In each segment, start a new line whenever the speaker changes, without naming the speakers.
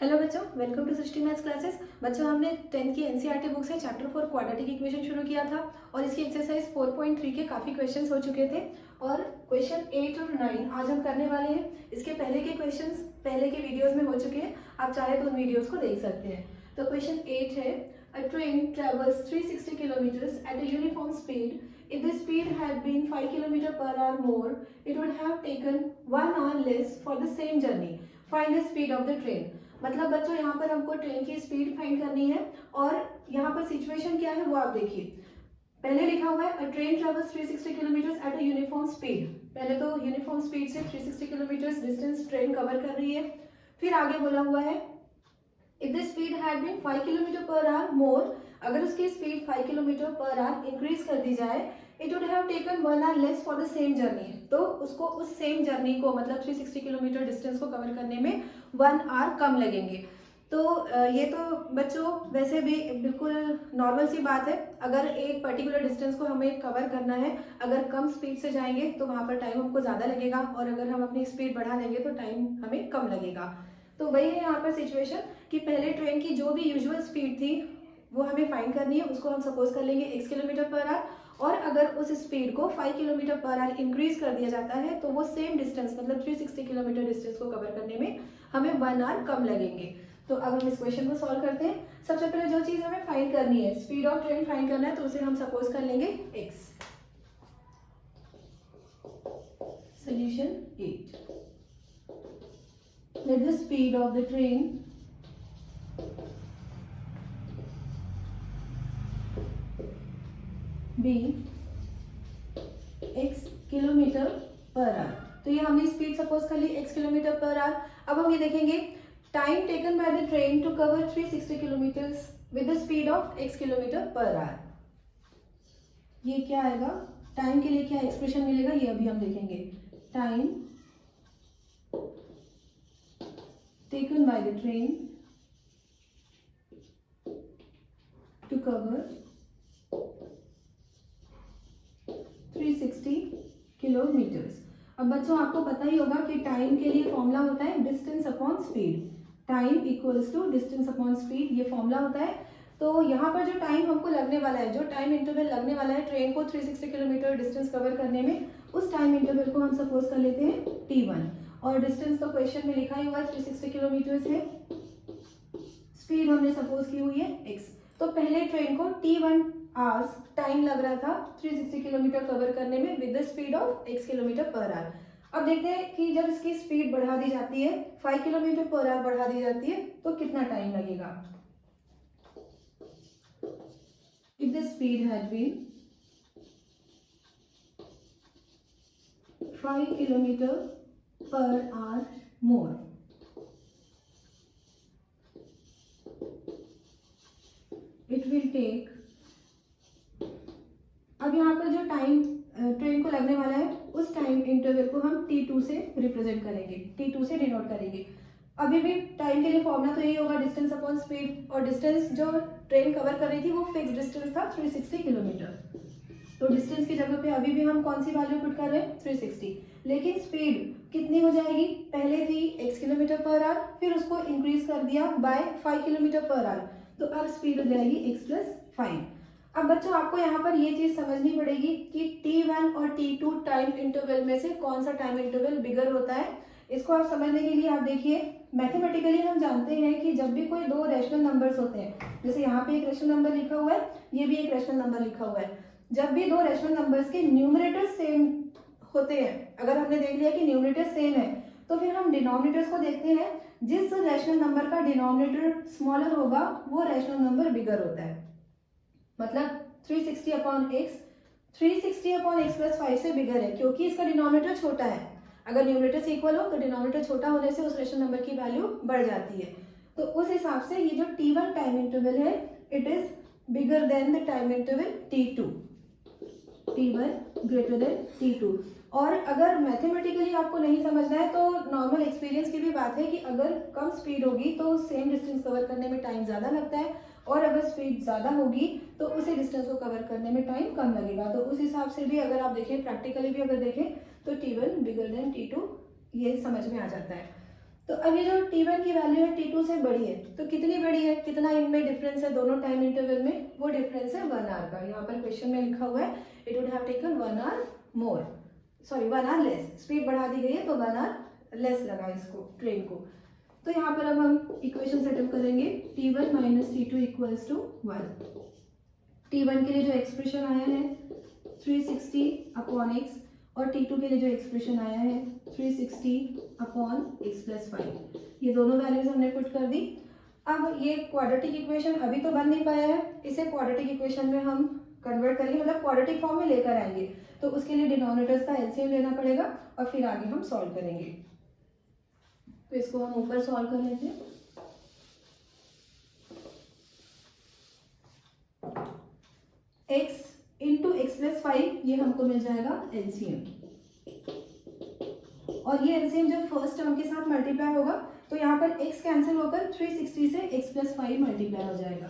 Hello बच्चों, welcome to Srishti maths classes. बच्चों, हमने 10th की एनसीईआरटी बुक से चैप्टर 4 क्वाड्रेटिक इक्वेशन शुरू किया था और इसकी एक्सरसाइज 4.3 के काफ़ी क्वेश्चंस हो चुके थे और क्वेश्चन 8 और 9 आज हम करने वाले हैं। इसके पहले के क्वेश्चंस पहले के वीडियोस में हो चुके हैं, आप चाहे तो उन वीडियोस को देख सकते हैं। तो क्वेश्चन 8 है, अ train travels 360 kilometres at a uniform speed. If the speed had been 5 km per hour more, it would have taken 1 hour less for the same journey. Find the speed of the train. मतलब बच्चों यहाँ पर हमको train की speed find करनी है और यहाँ पर सिचुएशन क्या है वो आप देखिए। पहले लिखा हुआ है, अ train travels 360 kilometres at a uniform speed. पहले तो यूनिफॉर्म स्पीड से 360 किलोमीटर्स डिस्टेंस ट्रेन कवर कर रही है। फिर आगे बोला हुआ है, if the speed had been 5 kilometre per hour more, अगर उसकी speed 5 kilometre per hour increase कर दी जाए, it would have taken 1 hour less for the same journey. तो उसको उस सेम जर्नी को मतलब 360 किलोमीटर डिस्टेंस को कवर करने में 1 आवर कम लगेंगे। तो ये तो बच्चों वैसे भी बिल्कुल नॉर्मल सी बात है। अगर एक पर्टिकुलर डिस्टेंस को हमें कवर करना है, अगर कम स्पीड से जाएंगे तो वहाँ पर टाइम हमको ज़्यादा लगेगा और अगर हम अपनी स्पीड बढ़ा लेंगे तो टाइम हमें कम लगेगा। तो वही है यहाँ पर सिचुएशन कि पहले ट्रेन की जो भी यूजुअल स्पीड थी वो हमें फाइंड करनी है। उसको हम सपोज कर लेंगे x किलोमीटर पर आवर, और अगर उस स्पीड को 5 किलोमीटर पर आवर इंक्रीज कर दिया जाता है तो वो सेम डिस्टेंस मतलब 360 किलोमीटर डिस्टेंस को कवर करने में हमें 1 आवर कम लगेंगे। तो अब हम इस क्वेश्चन को सॉल्व करते हैं। सबसे पहले जो चीज हमें फाइंड करनी है, स्पीड ऑफ ट्रेन फाइंड करना है, तो उसे हम सपोज कर लेंगे x। Solution 8, let the speed of the train be x kilometre per hour. तो ये हमने स्पीड सपोज कर ली x किलोमीटर पर आवर। अब हम ये देखेंगे, time taken by the train to cover 360 kilometres with the speed of x kilometre per hour. ये क्या आएगा, टाइम के लिए क्या एक्सप्रेशन मिलेगा ये अभी हम देखेंगे। Time taken by the train to cover 360 kilometres. अब बच्चों आपको पता ही होगा कि टाइम के लिए फॉर्मूला होता है distance upon speed. Time equals to distance upon speed, ये फॉर्मूला होता है। तो यहाँ पर जो टाइम हमको लगने वाला है, जो टाइम इंटरवल लगने वाला है ट्रेन को 360 किलोमीटर डिस्टेंस कवर करने में, उस टाइम इंटरवल को हम सपोज कर लेते हैं t1। और डिस्टेंस तो क्वेश्चन में लिखा ही हुआ है 360 किलोमीटर है। स्पीड हमने सपोज की हुई है x। तो पहले ट्रेन को t1 आवर्स टाइम लग रहा था 360 किलोमीटर कवर करने में with the speed of x kilometre per hour. अब देखते हैं कि जब इसकी स्पीड बढ़ा दी जाती है, 5 किलोमीटर पर आवर बढ़ा दी जाती है, तो कितना टाइम लगेगा। If the speed had been 5 kilometre per hour more, it will take, अब यहाँ पर जो टाइम ट्रेन को लगने वाला है उस टाइम इंटरवल को हम t2 से रिप्रेजेंट करेंगे, t2 से डिनोट करेंगे। अभी भी टाइम के लिए फॉर्मूला तो यही होगा डिस्टेंस अपॉन स्पीड, और डिस्टेंस जो ट्रेन कवर कर रही थी वो फिक्स डिस्टेंस था 360 किलोमीटर। तो डिस्टेंस की जगह पे अभी भी हम कौन सी वैल्यू पुट कर रहे हैं, 360। लेकिन स्पीड कितनी हो जाएगी, पहले थी x किलोमीटर पर आवर, फिर उसको इंक्रीज कर दिया बाय 5 किलोमीटर पर आवर, तो अब स्पीड हो जाएगी x + 5। अब बच्चों आपको यहाँ पर ये चीज समझनी पड़ेगी कि t1 और t2 टाइम इंटरवल में से कौन सा टाइम इंटरवल बिगर होता है। इसको आप समझने के लिए आप देखिए, मैथमेटिकली हम जानते हैं कि जब भी कोई दो रैशनल नंबर्स होते हैं, जैसे यहाँ पे एक रैशनल नंबर लिखा हुआ है, ये भी एक रैशनल नंबर लिखा हुआ है, जब भी दो रैशनल नंबर्स के न्यूमरेटर सेम होते हैं, अगर हमने देख लिया कि न्यूमरेटर सेम है, तो फिर हम डिनोमिनेटर्स को देखते हैं। जिस रैशनल नंबर का डिनोमिनेटर स्मॉलर होगा वो रैशनल नंबर बिगर होता है। मतलब 360 अपॉन x 360 अपॉन x + 5 से बिगर है, क्योंकि इसका डिनोमिनेटर छोटा है। अगर न्यूमरेटर्स इक्वल हो तो डिनोमिनेटर छोटा होने से उस रैशनल नंबर की वैल्यू बढ़ जाती है। तो उस हिसाब से ये जो t1 टाइम इंटरवल है, it is bigger than the time interval t2, t1 greater than t2। और अगर मैथमेटिकली आपको नहीं समझना है तो नॉर्मल एक्सपीरियंस की भी बात है कि अगर कम स्पीड होगी तो सेम डिस्टेंस कवर करने में टाइम ज़्यादा लगता है, और अगर स्पीड ज़्यादा होगी तो उसी डिस्टेंस को कवर करने में टाइम कम लगेगा। तो उस हिसाब से भी अगर आप देखें, प्रैक्टिकली भी अगर देखें तो t1 बिगर देन t2 ये समझ में आ जाता है। तो अब ये जो T1 की वैल्यू है T2 से बड़ी है, तो कितनी बड़ी है, कितना इनमें डिफरेंस है दोनों टाइम इंटरवल में, वो डिफरेंस है 1 आवर का। यहाँ पर क्वेश्चन में लिखा हुआ है it would have taken 1 hour more, sorry 1 hour less, speed बढ़ा दी गई है तो 1 आवर लेस लगा इसको ट्रेन को। तो यहाँ पर अब हम इक्वेशन सेटअप करेंगे, T1 minus T2 equals to 1। T1 के लिए जो एक्सप्रेशन आया है 360 अपॉन x, और T2 के लिए जो एक्सप्रेशन आया है 360 अपॉन x प्लस 5, ये दोनों वैल्यूज हमने पुट कर दी। अब ये क्वाड्रेटिक इक्वेशन अभी तो बन नहीं पाया है, इसे क्वाड्रेटिक इक्वेशन में हम कन्वर्ट करेंगे, मतलब क्वाड्रेटिक फॉर्म में लेकर आएंगे। तो उसके लिए डिनोमिनेटर्स का एलसीएम लेना पड़ेगा और फिर आगे हम सॉल्व करेंगे। तो इसको हम ऊपर सॉल्व कर लेते हैं। x इंटू एक्स प्लस 5, ये हमको मिल जाएगा एलसीएम, और ये एलसीएम जब फर्स्ट टर्म के साथ मल्टीप्लाई होगा तो यहाँ पर x कैंसिल होकर 360 से x प्लस 5 मल्टीप्लाई हो जाएगा,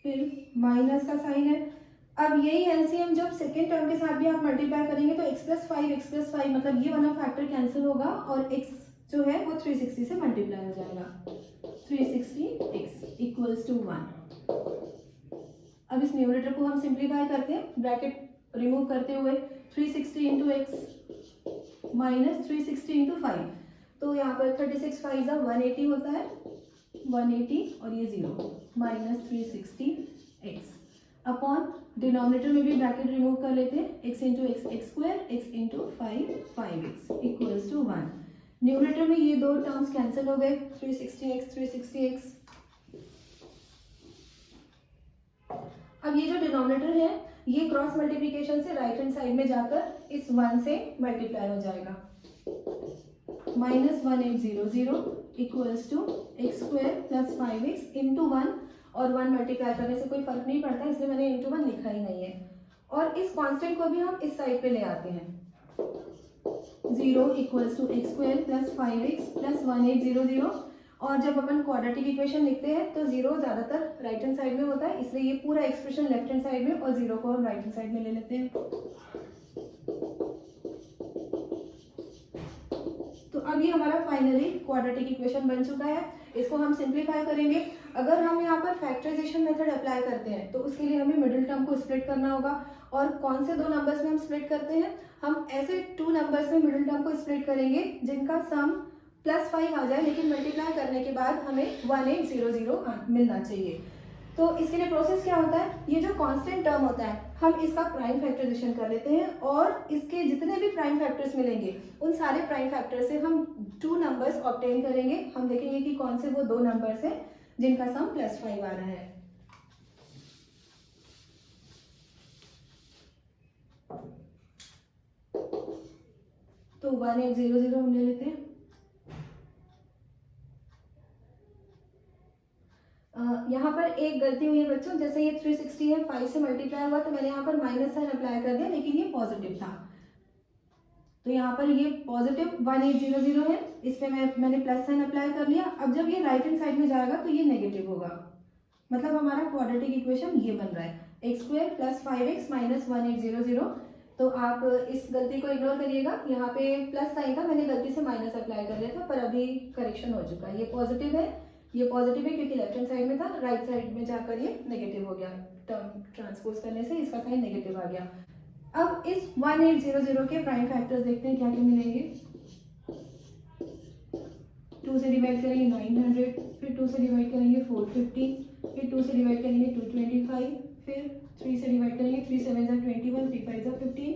फिर माइनस का साइन है। अब यही एलसीएम जब सेकेंड टर्म के साथ भी आप मल्टीप्लाई करेंगे तो x प्लस 5 मतलब ये वाला फैक्टर कैंसिल होगा और x जो है वो 360 से मल्टीप्लाई हो जाएगा, 360x इक्वल्स टू 1। अब इस न्यूमरेटर को हम सिंप्लीफाई करते हैं, ब्रैकेट रिमूव करते हुए 360 इंटू एक्स माइनस 360 इंटू 5, तो यहाँ पर 36 5 180 होता है, 180 और ये 0 माइनस 360x अपॉन डिनोमिनेटर में भी ब्रैकेट रिमूव कर लेते हैं, x into x x square, x into 5 equals to 1। Numerator में ये दो टर्म्स कैंसिल हो गए, 360x। अब ये जो डिनोमिनेटर है ये क्रॉस मल्टीप्लिकेशन से राइट हैंड साइड में जाकर इस 1 से मल्टीप्लाई हो जाएगा, minus 1800 equals to x square plus 5x into 1, और 1 मल्टीप्लाई करने से कोई फर्क नहीं पड़ता इसलिए मैंने इंटू 1 लिखा ही नहीं है। और इस कांस्टेंट को भी हम इस साइड पे ले आते हैं, 0 equals to x square plus 5x plus 1800, और जब अपन क्वाड्रेटिक इक्वेशन लिखते हैं तो 0 ज्यादातर राइट हैंड साइड में होता है, इसलिए ये पूरा एक्सप्रेशन लेफ्ट हैंड साइड में और 0 को हम राइट हैंड साइड में ले लेते हैं। तो अब ये हमारा फाइनली क्वाड्रेटिक इक्वेशन बन चुका है, इसको हम सिंप्लीफाई करेंगे। अगर हम यहाँ पर फैक्टराइजेशन मेथड अप्लाई करते हैं तो उसके लिए हमें मिडिल टर्म को स्प्लिट करना होगा, और कौन से दो नंबर्स में हम स्प्लिट करते हैं, हम ऐसे 2 नंबर्स में मिडिल टर्म को स्प्लिट करेंगे जिनका सम प्लस 5 आ जाए, लेकिन मल्टीप्लाई करने के बाद हमें 1800 मिलना चाहिए। तो इसके लिए प्रोसेस क्या होता है, ये जो कांस्टेंट टर्म होता है हम इसका प्राइम फैक्टराइजेशन कर लेते हैं, और इसके जितने भी प्राइम फैक्टर्स मिलेंगे उन सारे प्राइम फैक्टर से हम 2 नंबर्स ऑब्टेन करेंगे। हम देखेंगे कि कौन से वो 2 नंबर्स हैं जिनका सम प्लस 5 आ रहा है। तो 1800 हम ले लेते हैं। यहाँ पर एक गलती हुई है बच्चों, जैसे ये 360 है 5 से मल्टीप्लाई हुआ तो मैंने यहाँ पर माइनस साइन अप्लाई कर दिया, लेकिन ये पॉजिटिव था, तो यहाँ पर ये पॉजिटिव 1800 है, इस पे मैंने प्लस साइन अप्लाई कर लिया। अब जब ये राइट हैंड साइड में जाएगा तो ये नेगेटिव होगा, मतलब हमारा क्वाड्रेटिक इक्वेशन ये बन रहा है x square plus 5x minus 1800। तो आप इस गलती को इग्नोर करिएगा, यहाँ पे प्लस साइन था, मैंने गलती से माइनस अप्लाई कर लिया था, पर अभी करेक्शन हो चुका है, ये पॉजिटिव है क्योंकि लेफ्ट हैंड साइड में था, राइट साइड में जाकर ये नेगेटिव हो गया, टर्म ट्रांसपोज करने से इसका साइन नेगेटिव आ गया। अब इस 1800 के प्राइम फैक्टर्स देखते हैं क्या क्या मिलेंगे। 2 से डिवाइड करेंगे 900, फिर 2 से डिवाइड करेंगे 450, फिर 2 से डिवाइड करेंगे 225, फिर 3 से डिवाइड करेंगे 3 7 21, 3 5 15,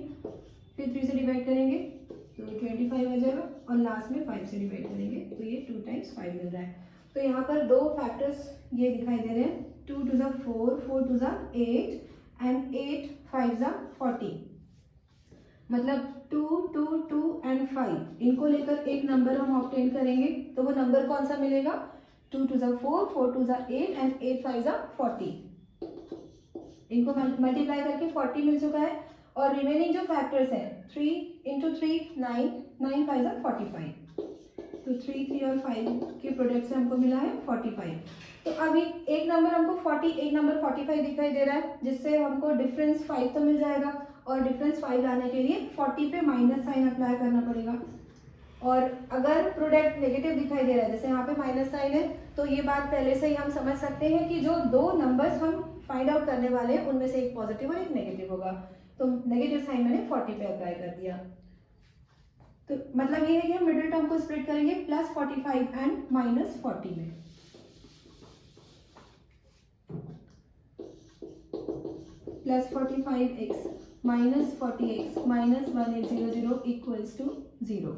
फिर 3 से डिवाइड करेंगे तो 25 आ जाएगा, और लास्ट में 5 से डिवाइड करेंगे तो ये 2 टाइम्स 5 मिल रहा है। तो यहाँ पर 2 फैक्टर्स ये दिखाई दे रहे हैं, 2 2 4, 4 2 8 एंड 8 5 40, मतलब 2 2 2 एंड 5, इनको लेकर एक नंबर हम ऑब्टेन करेंगे, तो वो नंबर कौन सा मिलेगा, 2 2 4, 4 2 8 एंड 8 5 40, इनको मल्टीप्लाई करके 40 मिल चुका है। और रिमेनिंग जो फैक्टर्स हैं 3 इंटू 3 9, 9 5 45, तो 3 3 और 5 के प्रोडक्ट से हमको मिला है 45। तो अभी एक नंबर हमको 40, एक नंबर 45 दिखाई दे रहा है, जिससे हमको डिफरेंस 5 तो मिल जाएगा, और डिफरेंस 5 लाने के लिए 40 पे माइनस साइन अप्लाई करना पड़ेगा। और अगर प्रोडक्ट नेगेटिव दिखाई दे रहा है, जैसे यहाँ पे माइनस साइन है, तो ये बात पहले से ही हम समझ सकते हैं कि जो दो नंबर्स हम फाइंड आउट करने वाले हैं उनमें से एक पॉजिटिव और एक नेगेटिव होगा। तो नेगेटिव साइन मैंने 40 पे अप्लाई कर दिया। तो मतलब ये है कि हम मिडिल टर्म को स्प्लिट करेंगे +45 एंड -40 में। +45x -40x -1800 equals to 0।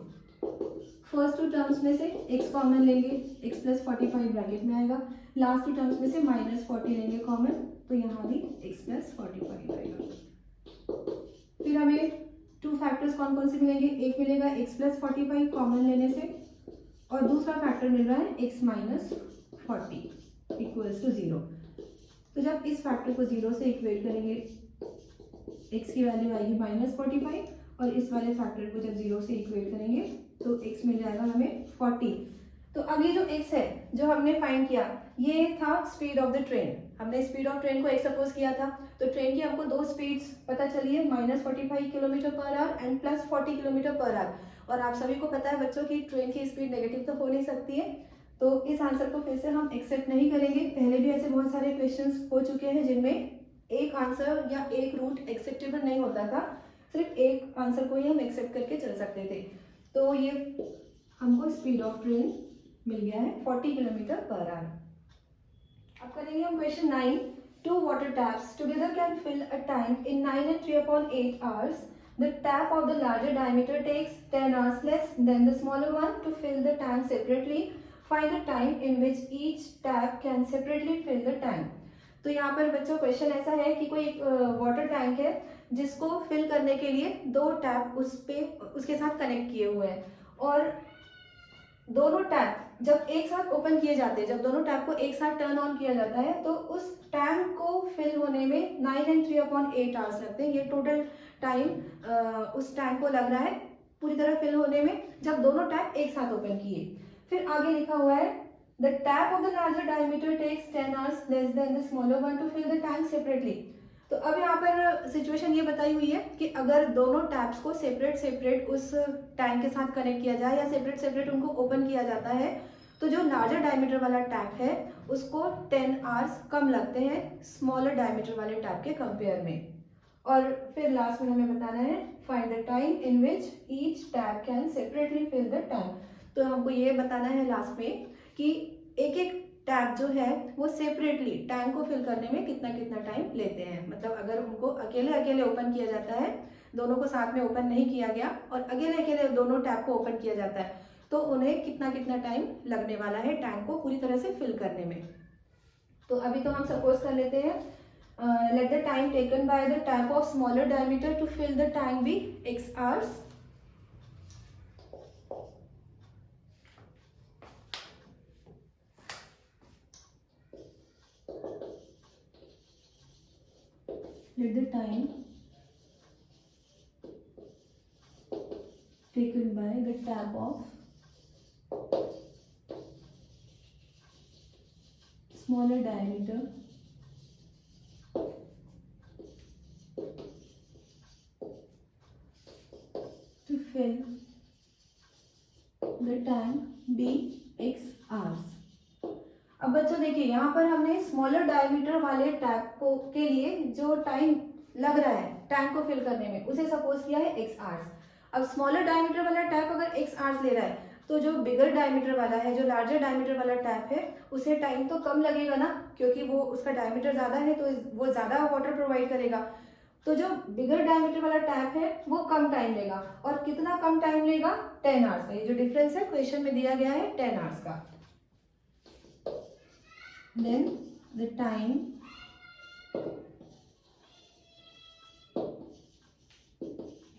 First two terms में से x कॉमन लेंगे, x + 45 ब्रैकेट में आएगा। लास्ट टू टर्म्स में से -40 लेंगे कॉमन, तो यहाँ भी x + 45 आएगा। फिर हमें टू फैक्टर्स कौन कौन से मिलेंगे, एक मिलेगा x + 45 कॉमन लेने से, और दूसरा फैक्टर मिल रहा है x - 40 इक्वल्स टू 0। तो जब इस फैक्टर को 0 से इक्वेट करेंगे, x की वैल्यू आएगी -45, और इस वाले फैक्टर को जब 0 से इक्वेट करेंगे तो x मिल जाएगा हमें 40। तो अब ये जो x है जो हमने फाइंड किया, ये था स्पीड ऑफ द ट्रेन। हमने स्पीड ऑफ ट्रेन को x सपोज किया था, तो ट्रेन की हमको दो स्पीड्स पता चली है, -45 km/h एंड +40 km/h। और आप सभी को पता है बच्चों की ट्रेन की स्पीड नेगेटिव तो हो नहीं सकती है, तो इस आंसर को फिर से हम एक्सेप्ट नहीं करेंगे। पहले भी ऐसे बहुत सारे क्वेश्चंस हो चुके हैं जिनमें एक आंसर या एक रूट एक्सेप्टेबल नहीं होता था, सिर्फ एक आंसर को ही हम एक्सेप्ट करके चल सकते थे। तो ये हमको स्पीड ऑफ ट्रेन मिल गया है 40 km/h। अब करेंगे हम question 9। Two water taps together can fill a tank in 9 and 3/8 hours. The tap of the larger diameter takes 10 hours less than the smaller one to fill the tank separately. Find the time in which each tap can separately fill the tank. तो यहाँ पर बच्चों question ऐसा है कि कोई एक water tank है जिसको फिल करने के लिए दो टैप उसके साथ कनेक्ट किए हुए हैं, और दोनों टैप जब एक साथ ओपन किए जाते हैं, जब दोनों टैप को एक साथ टर्न ऑन किया जाता है, तो उस टैंक को फिल होने में 9 and 3/8 hours लगते हैं। ये टोटल टाइम उस टैंक को लग रहा है पूरी तरह फिल होने में, जब दोनों टैप एक साथ ओपन किए। फिर आगे लिखा हुआ है The tap of the larger diameter takes 10 hours less than the smaller one to fill the tank separately. तो अब यहाँ पर सिचुएशन ये बताई हुई है कि अगर दोनों टैप्स को सेपरेट उस टैंक के साथ कनेक्ट किया जाए या सेपरेट उनको ओपन किया जाता है, तो जो लार्जर डायमीटर वाला टैप है उसको 10 आवर्स कम लगते हैं स्मॉलर डायमीटर वाले टैप के कंपेयर में। और फिर लास्ट में हमें बताना है find the time in which each tap can separately fill the tank. तो हमको ये बताना है लास्ट में कि एक एक टैप जो है वो सेपरेटली टैंक को फिल करने में कितना टाइम लेते हैं। मतलब अगर उनको अकेले ओपन किया जाता है, दोनों को साथ में ओपन नहीं किया गया, और अकेले दोनों टैप को ओपन किया जाता है, तो उन्हें कितना टाइम लगने वाला है टैंक को पूरी तरह से फिल करने में। तो अभी तो हम सपोज कर लेते हैं let the time taken by the tap of smaller diameter to fill the tank be x hours। Let the time taken by the tap of smaller diameter to fill the tank be x hours। अब बच्चों देखिए यहाँ पर हमने smaller diameter वाले tap को के लिए जो टाइम लग रहा है टैंक को फिल करने में उसे सपोज किया है x आवर्स। अब स्मॉलर डायमीटर वाला टैप अगर x आवर्स ले रहा है, तो जो बिगर डायमीटर वाला है, जो लार्जर डायमीटर वाला टैप है, उसे टाइम तो कम लगेगा ना, क्योंकि वो उसका डायमीटर ज्यादा है तो वो ज्यादा वाटर प्रोवाइड करेगा। तो जो बिगर डायमीटर वाला टैप है वो कम टाइम लेगा, और कितना कम टाइम लेगा, 10 आवर्स का। ये जो डिफरेंस है क्वेश्चन में दिया गया है 10 आवर्स का। Then the time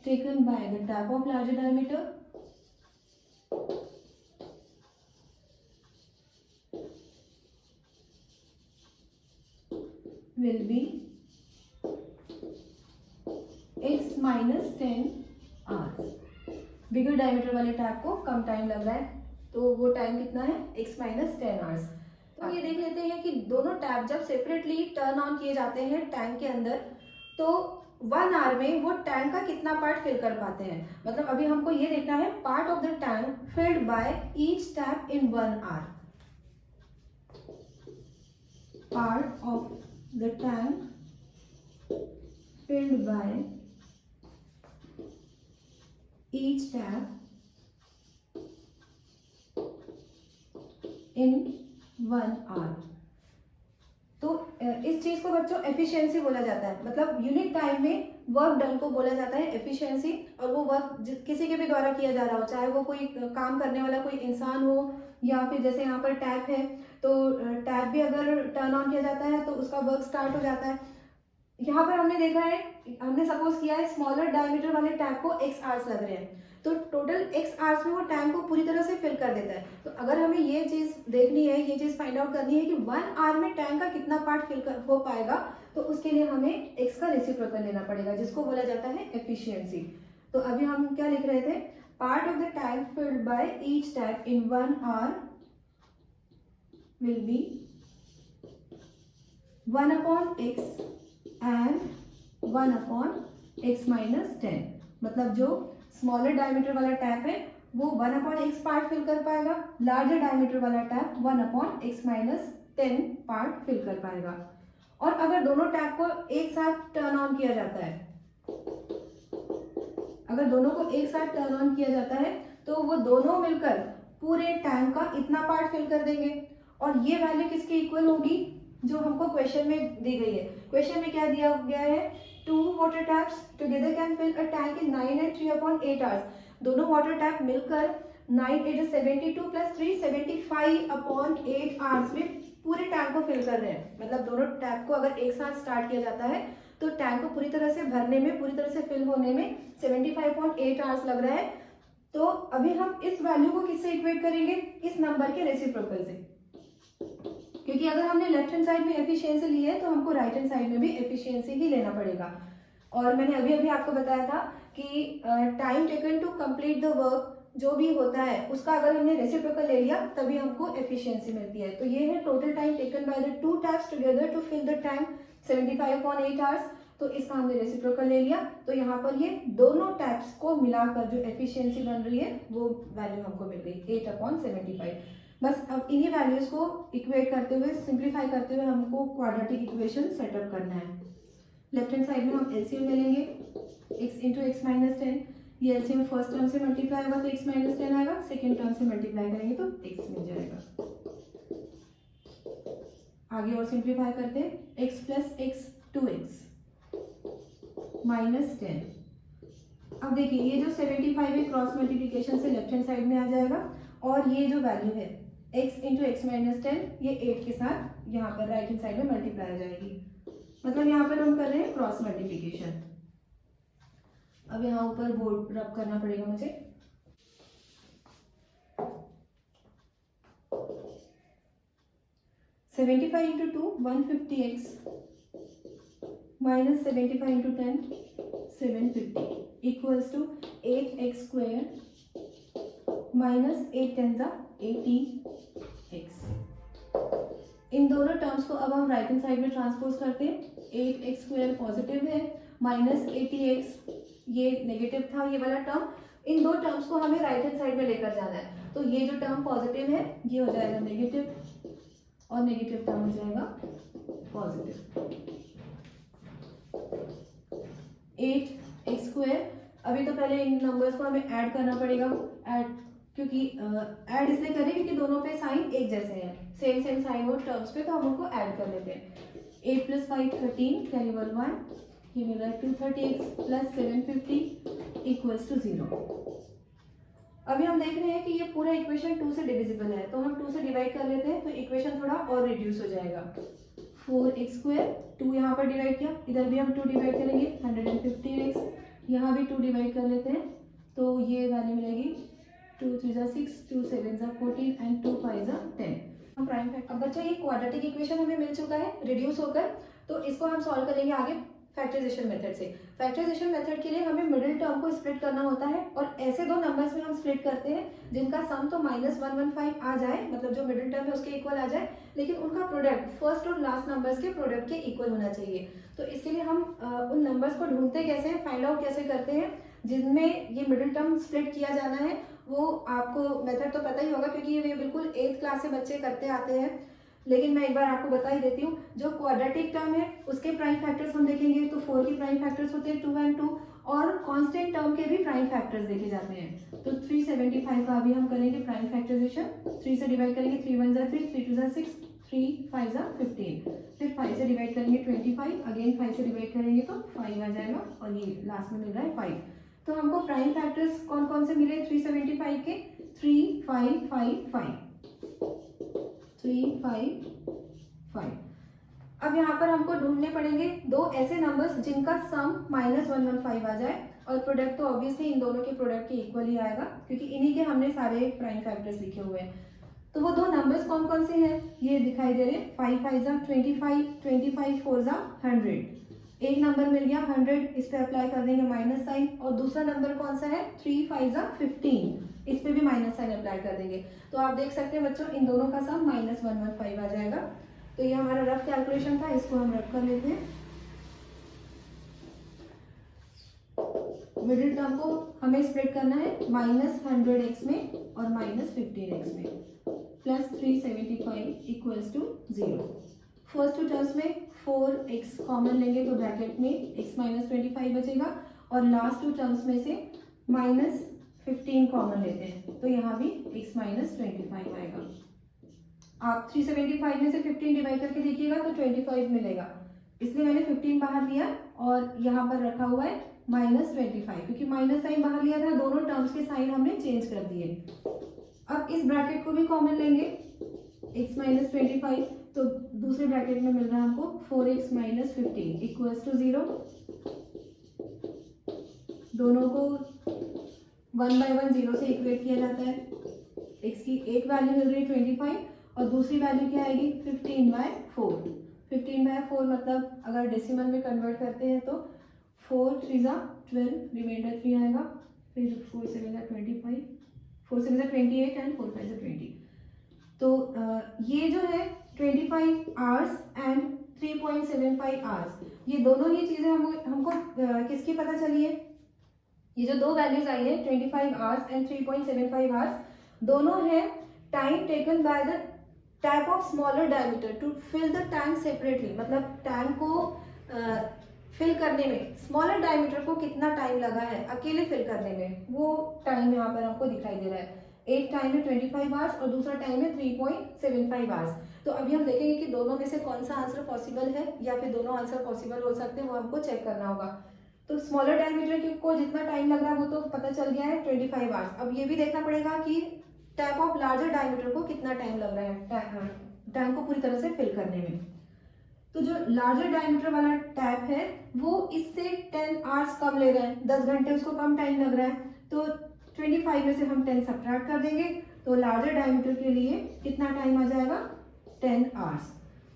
taken by the tap of larger diameter will be x minus 10 hours। Bigger diameter वाले टैप को कम टाइम लग रहा है, तो वो टाइम कितना है, x minus 10 hours। तो ये देख लेते हैं कि दोनों टैप जब सेपरेटली टर्न ऑन किए जाते हैं टैंक के अंदर, तो 1 आवर में वो टैंक का कितना पार्ट फिल कर पाते हैं। मतलब अभी हमको ये देखना है part of the tank filled by each tap in 1 hour. Part of the tank filled by each tap in 1 hour। तो इस चीज को बच्चों एफिशिएंसी बोला जाता है। मतलब यूनिट टाइम में वर्क डन को बोला जाता है एफिशिएंसी। और वो वर्क किसी के भी द्वारा किया जा रहा हो, चाहे वो कोई काम करने वाला कोई इंसान हो या फिर जैसे यहाँ पर टैप है तो टैप भी अगर टर्न ऑन किया जाता है तो उसका वर्क स्टार्ट हो जाता है। यहाँ पर हमने देखा है, हमने सपोज किया है स्मॉलर डायमीटर वाले टैंक को x आवर्स लग रहे हैं, तो टोटल x आवर्स में वो टैंक को पूरी तरह से फिल कर देता है। तो अगर हमें ये चीज देखनी है, ये चीज फाइंड आउट करनी है कि 1 आवर में टैंक का कितना पार्ट फिल हो पाएगा, तो उसके लिए हमें x का रेसिप्रोकल लेना पड़ेगा, जिसको बोला जाता है एफिशिएंसी। तो अभी हम क्या लिख रहे थे, part of the tank filled by each tap in 1 hour will be 1/x and 1/x minus 10। मतलब जो स्मॉलर डायमीटर वाला टैप है वो 1/x पार्ट फिल कर पाएगा, लार्जर डायमीटर वाला tap 1/x minus 10 part fill कर पाएगा। और अगर दोनों टैप को एक साथ टर्न ऑन किया जाता है, अगर दोनों को एक साथ टर्न ऑन किया जाता है तो वो दोनों मिलकर पूरे टैंक का इतना पार्ट फिल कर देंगे। और ये वैल्यू किसके इक्वल होगी, जो हमको क्वेश्चन में दी गई है। क्वेश्चन में क्या दिया गया है, 2 water taps together can fill a tank in 9 and 3/8 hours. दोनों वाटर टैप मिलकर 9 × 72 + 3 75/8 आवर्स में पूरे टैंक को फिल कर रहे हैं। मतलब दोनों टैप को अगर एक साथ स्टार्ट किया जाता है तो टैंक को पूरी तरह से भरने में, पूरी तरह से फिल होने में 75/8 आवर्स लग रहा है। तो अभी हम इस वैल्यू को किससे इक्वेट करेंगे, इस नंबर के रेसिप्रोकल से। क्योंकि अगर हमने लेफ्ट हैंड साइड में एफिशिएंसी ली है तो हमको राइट हैंड साइड में भी एफिशिएंसी ही लेना पड़ेगा। और मैंने अभी अभी आपको बताया था कि time taken to complete the work जो भी होता है उसका अगर हमने रेसिप्रोकल ले लिया तभी हमको एफिशिएंसी मिलती है। तो ये है total time taken by the 2 taps together to fill the tank 75/8 hours. तो इसका हमने रेसिप्रोकल ले लिया, तो यहाँ पर ये दोनों टैप्स को मिलाकर जो एफिशिएंसी बन रही है वो वैल्यू हमको मिल गई 8/75। बस अब इन्हीं वैल्यूज को इक्वेट करते हुए, सिंप्लीफाई करते हुए हमको क्वाड्रेटिक इक्वेशन सेटअप करना है। लेफ्ट हैंड साइड में हम एलसीएम ले लेंगे, x × x माइनस 10। ये एलसीएम फर्स्ट टर्म से मल्टीप्लाई होगा तो x माइनस 10 आएगा, सेकेंड टर्म से मल्टीप्लाई करेंगे तो x मिल जाएगा। आगे और सिंप्लीफाई करते हैं, x + x 2x माइनस 10। अब देखिए ये जो 75 है क्रॉस मल्टीप्लिकेशन से लेफ्ट हैंड साइड में आ जाएगा, और ये जो वैल्यू है x × x माइनस 10 ये 8 के साथ यहाँ पर राइट हैंड साइड में मल्टीप्लाई हो जाएगी। मतलब यहाँ पर हम कर रहे हैं क्रॉस मल्टीप्लिकेशन। अब यहाँ ऊपर बोर्ड रब करना पड़ेगा मुझे। (75 × 2 150x minus 75 × 10 750 equals to 8x² minus 8 10 18x। इन दोनों टर्म्स को अब हम राइट हैंड साइड में ट्रांसपोज करते हैं। 8x² पॉजिटिव है, माइनस 80x ये नेगेटिव था ये वाला टर्म। इन दो टर्म्स को हमें राइट हैंड साइड में लेकर जाना है। तो ये जो टर्म पॉजिटिव है ये हो जाएगा नेगेटिव, और नेगेटिव टर्म हो जाएगा पॉजिटिव। 8x²। अभी तो पहले इन नंबर्स को हमें ऐड करना पड़ेगा, क्योंकि ऐड इसलिए करें क्योंकि दोनों पे साइन एक जैसे हैं, सेम साइन हो टर्म्स पे, तो हम उनको ऐड कर लेते हैं। 8 + 5 13 कैरी 1 ये मिल रहा है 230x + 750 इक्वल्स टू 0। अभी हम देख रहे हैं कि ये पूरा इक्वेशन 2 से डिविजिबल है, तो हम 2 से डिवाइड कर लेते हैं तो इक्वेशन थोड़ा और रिड्यूस हो जाएगा। 4x², 2 यहाँ पर डिवाइड किया, इधर भी हम 2 डिवाइड करेंगे 115x, यहाँ भी 2 डिवाइड कर लेते हैं तो ये वैल्यू मिलेगी 2 3 6 2 7 14 एंड 2 5 10। हम प्राइम फैक्टर। अब बच्चों ये क्वाड्रेटिक इक्वेशन हमें मिल चुका है रिड्यूस होकर, तो इसको हम सॉल्व करेंगे आगे फैक्टराइजेशन मेथड से। फैक्टराइजेशन मेथड के लिए हमें मिडिल टर्म को स्प्लिट करना होता है और ऐसे दो नंबर्स में हम स्प्लिट करते हैं जिनका सम तो -115 आ जाए, मतलब जो मिडिल टर्म है उसके इक्वल आ जाए, लेकिन उनका प्रोडक्ट फर्स्ट और लास्ट नंबर्स के प्रोडक्ट के इक्वल होना चाहिए। तो इसके लिए हम उन नंबर्स को ढूंढते कैसे हैं, फाइंड आउट कैसे करते हैं जिनमें ये मिडिल टर्म स्प्लिट किया जाना है। वो आपको मेथड तो पता ही होगा क्योंकि ये बिल्कुल 8th क्लास से बच्चे करते आते हैं, लेकिन मैं एक बार आपको बता ही देती हूँ। जो क्वाड्रेटिक टर्म है उसके प्राइम फैक्टर्स हम देखेंगे तो 4 के प्राइम फैक्टर्स होते हैं 2 और 2, और कांस्टेंट टर्म के भी प्राइम फैक्टर्स देखे जाते हैं। तो 375 का अभी हम करेंगे प्राइम फैक्टराइजेशन। 3 से डिवाइड करेंगे, 3 1 जा 3, 3 2 जा 6, 3 5 जा 15, फिर 5 से डिवाइड करेंगे 25, अगेन 5 से डिवाइड करेंगे तो 5 आ जाएगा, और ये लास्ट में मिल रहा है 5। तो हमको प्राइम फैक्टर्स कौन कौन से मिले 375 के, 3 5 5 5, 3 5 5। अब यहाँ पर हमको ढूंढने पड़ेंगे दो ऐसे नंबर्स जिनका सम -115 आ जाए, और प्रोडक्ट तो ऑब्वियसली इन दोनों के प्रोडक्ट के इक्वल ही आएगा क्योंकि इन्हीं के हमने सारे प्राइम फैक्टर्स लिखे हुए हैं। तो वो दो नंबर्स कौन कौन से हैं ये दिखाई दे रहे हैं। 5 5 जा 25, 25 4 जा 100। एक नंबर मिल गया 100, इस पे अप्लाई कर देंगे माइनस साइन, और दूसरा नंबर कौन सा है 3 5 जा 15, इस पे भी माइनस साइन अप्लाई कर देंगे। तो आप देख सकते हैं बच्चों इन दोनों का सम -115 आ जाएगा। तो ये हमारा रफ कैलकुलेशन था, इसको हम रख कर लेते हैं। मिडिल टर्म को हमें स्प्लिट करना है -100x में और -15x में, plus 375 equals to 0। First two terms में 4x कॉमन लेंगे तो ब्रैकेट में x -25 बचेगा, और लास्ट टू टर्म्स में से -15 कॉमन लेते हैं तो यहाँ भी x -25 आएगा। आप 375 में से 15 डिवाइड करके देखिएगा तो 25 मिलेगा, इसलिए मैंने 15 बाहर लिया और यहाँ पर रखा हुआ है -25, क्योंकि माइनस साइन बाहर लिया था, दोनों टर्म्स के साइन हमने चेंज कर दिए। अब इस ब्रैकेट को भी कॉमन लेंगे, x -25, तो दूसरे ब्रैकेट में मिल रहा है हमको 4x -15 इक्वल्स टू 0। दोनों को 1 बाय 1 0 से इक्वेट किया जाता है। x की एक वैल्यू मिल रही है 25 और दूसरी वैल्यू क्या आएगी 15/4। 15/4 मतलब अगर डेसिमल में कन्वर्ट करते हैं तो 4 3 जा 12, रिमाइंडर 3 आएगा, फिर 4 7 जा 25, 4 7 जा 28 एंड 4 5 जा 20। तो ये जो है 25 आवर्स एंड 3.75 आवर्स, ये दोनों ही चीज़ें हमको किसकी पता चली है। ये जो दो वैल्यूज आई है 25 आवर्स एंड 3.75 आवर्स, दोनों है time taken by the type of smaller diameter to fill the tank separately. मतलब टैंक को फिल करने में स्मॉलर डायमीटर को कितना टाइम लगा है अकेले फिल करने में, वो टाइम यहाँ पर हमको दिखाई दे रहा है। एक टाइम है 25 आवर्स और दूसरा टाइम है 3.75 आवर्स। तो अभी हम देखेंगे कि दोनों में से कौन सा आंसर पॉसिबल है या फिर दोनों आंसर पॉसिबल हो सकते हैं, वो हमको चेक करना होगा। तो स्मॉलर डायमीटर को जितना टाइम लग रहा है वो तो पता चल गया है 25 आवर्स। अब ये भी देखना पड़ेगा कि टैप ऑफ लार्जर डायमीटर को कितना टाइम लग रहा है टैंक को पूरी तरह से फिल करने में। तो जो लार्जर डायमीटर वाला टैप है वो इससे 10 आवर्स कम ले रहा है, 10 घंटे उसको कम टाइम लग रहा है। तो 25 में से हम 10 सब्ट्रैक्ट कर देंगे तो लार्जर डायमीटर के लिए कितना टाइम आ जाएगा 10 आवर्स।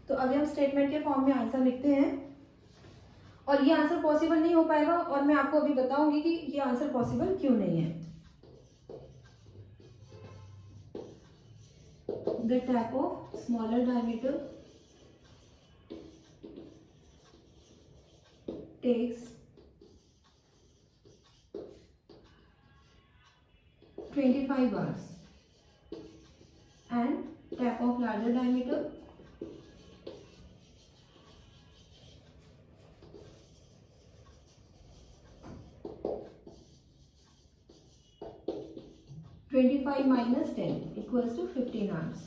तो अभी हम स्टेटमेंट के फॉर्म में आंसर लिखते हैं, और ये आंसर पॉसिबल नहीं हो पाएगा और मैं आपको अभी बताऊंगी कि ये आंसर पॉसिबल क्यों नहीं है। The type of smaller diameter takes 25 hours and type of larger diameter -25 minus 10 equals to 15 hours।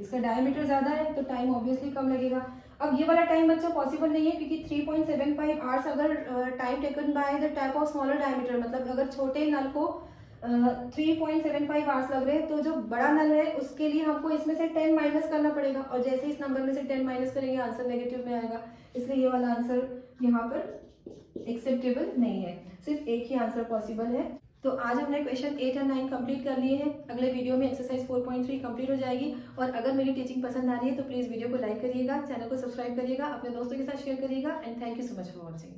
इसका डायमीटर ज्यादा है तो टाइम ऑब्वियसली कम लगेगा। अब ये वाला टाइम बच्चा पॉसिबल नहीं है क्योंकि 3.75 आवर्स अगर time taken by the type of smaller diameter, मतलब अगर छोटे नल को 3.75 आवर्स लग रहे हैं तो जो बड़ा नल है उसके लिए हमको इसमें से 10 माइनस करना पड़ेगा, और जैसे इस नंबर में से 10 माइनस करेंगे आंसर नेगेटिव में आएगा, इसलिए ये वाला आंसर यहाँ पर एक्सेप्टेबल नहीं है। सिर्फ एक ही आंसर पॉसिबल है। तो आज हमने क्वेश्चन 8 और 9 कंप्लीट कर लिए हैं। अगले वीडियो में एक्सरसाइज 4.3 कंप्लीट हो जाएगी। और अगर मेरी टीचिंग पसंद आ रही है तो प्लीज़ वीडियो को लाइक करिएगा, चैनल को सब्सक्राइब करिएगा, अपने दोस्तों के साथ शेयर करिएगा। And thank you so much for watching.